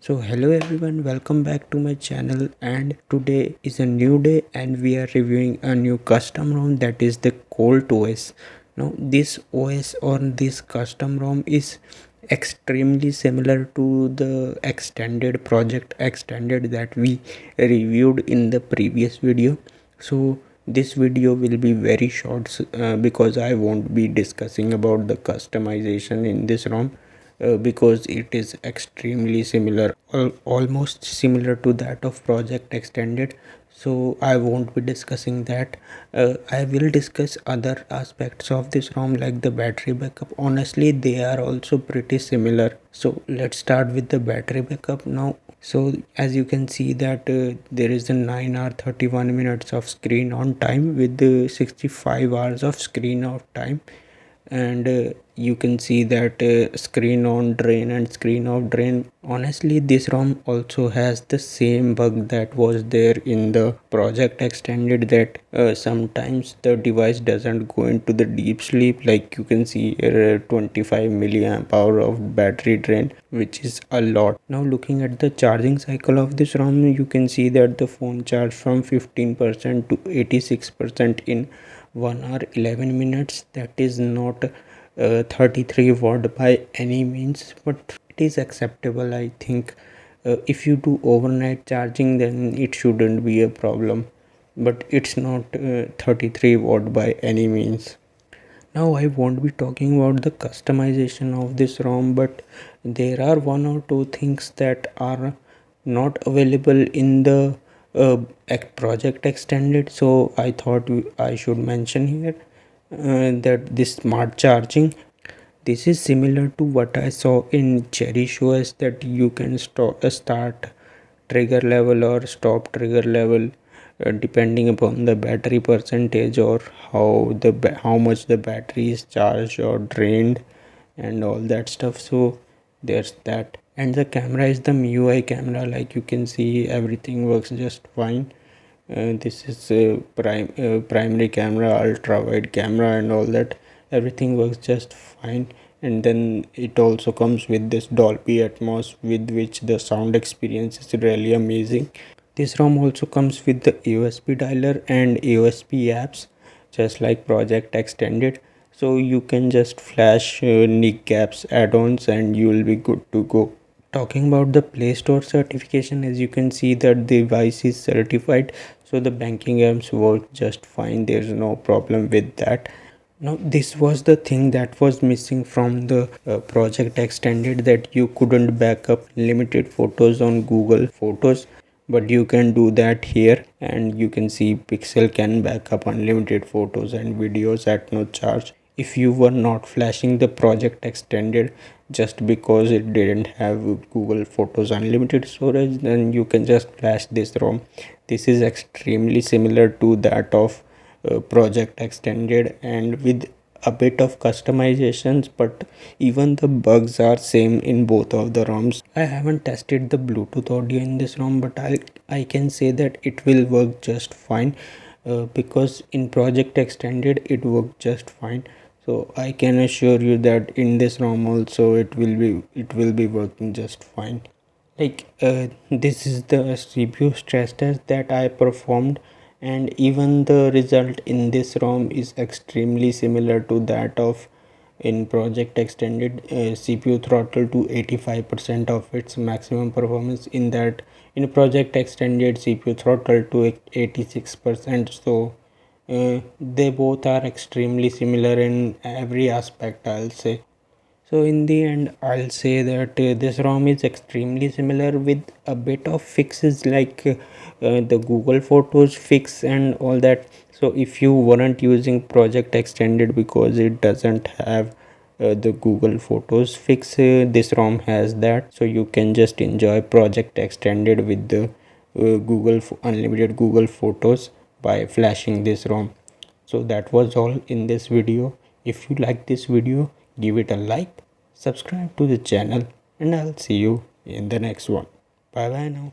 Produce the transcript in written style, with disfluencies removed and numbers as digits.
So hello everyone, welcome back to my channel, and today is a new day and we are reviewing a new custom ROM, that is the Colt OS. Now this OS or this custom ROM is extremely similar to the extended project extended that we reviewed in the previous video. So this video will be very short because I won't be discussing about the customization in this ROM because it is extremely similar, almost similar to that of project extended. So I won't be discussing that. I will discuss other aspects of this ROM like the battery backup. Honestly, they are also pretty similar. So let's start with the battery backup now. So as you can see that there is a 9 hour 31 minutes of screen on time with 65 hours of screen off time, and you can see that screen on drain and screen off drain. Honestly, this ROM also has the same bug that was there in the project extended, that sometimes the device doesn't go into the deep sleep. Like you can see 25 milliamp hour of battery drain, which is a lot. Now looking at the charging cycle of this ROM, you can see that the phone charged from 15% to 86% in 1 hour 11 minutes. That is not 33 watt by any means, but it is acceptable, I think. If you do overnight charging, then it shouldn't be a problem, but it's not 33 watt by any means. Now I won't be talking about the customization of this ROM, but there are one or two things that are not available in the project extended. So I thought I should mention here that this smart charging, this is similar to what I saw in Cherish OS, that you can start trigger level or stop trigger level depending upon the battery percentage, or how much the battery is charged or drained and all that stuff. So there's that. And the camera is the MIUI camera. Like you can see, everything works just fine. This is a primary camera, ultra wide camera and all that. Everything works just fine. And then it also comes with this Dolby Atmos, with which the sound experience is really amazing. This ROM also comes with the USB dialer and USB apps, just like project extended. So you can just flash nick gaps add-ons and you will be good to go. Talking about the Play Store certification, as you can see that the device is certified, so the banking apps work just fine. There's no problem with that. Now this was the thing that was missing from the project extended, that you couldn't back up limited photos on Google Photos, but you can do that here. And you can see Pixel can back up unlimited photos and videos at no charge. If you were not flashing the project extended just because it didn't have Google Photos unlimited storage, then you can just flash this ROM. This is extremely similar to that of project extended, and with a bit of customizations, but even the bugs are same in both of the ROMs. I haven't tested the Bluetooth audio in this ROM, but I can say that it will work just fine because in project extended it worked just fine. So I can assure you that in this ROM also it will be working just fine. Like this is the CPU stress test that I performed, and even the result in this ROM is extremely similar to that of in project extended. CPU throttle to 85% of its maximum performance. In project extended, CPU throttle to 86%. So they both are extremely similar in every aspect, I'll say. So in the end, I'll say that this ROM is extremely similar with a bit of fixes, like the Google Photos fix and all that. So if you weren't using Project Extended because it doesn't have the Google Photos fix, this ROM has that. So you can just enjoy Project Extended with the unlimited Google Photos by flashing this ROM. So that was all in this video. If you like this video, give it a like, subscribe to the channel, and I'll see you in the next one. Bye bye now.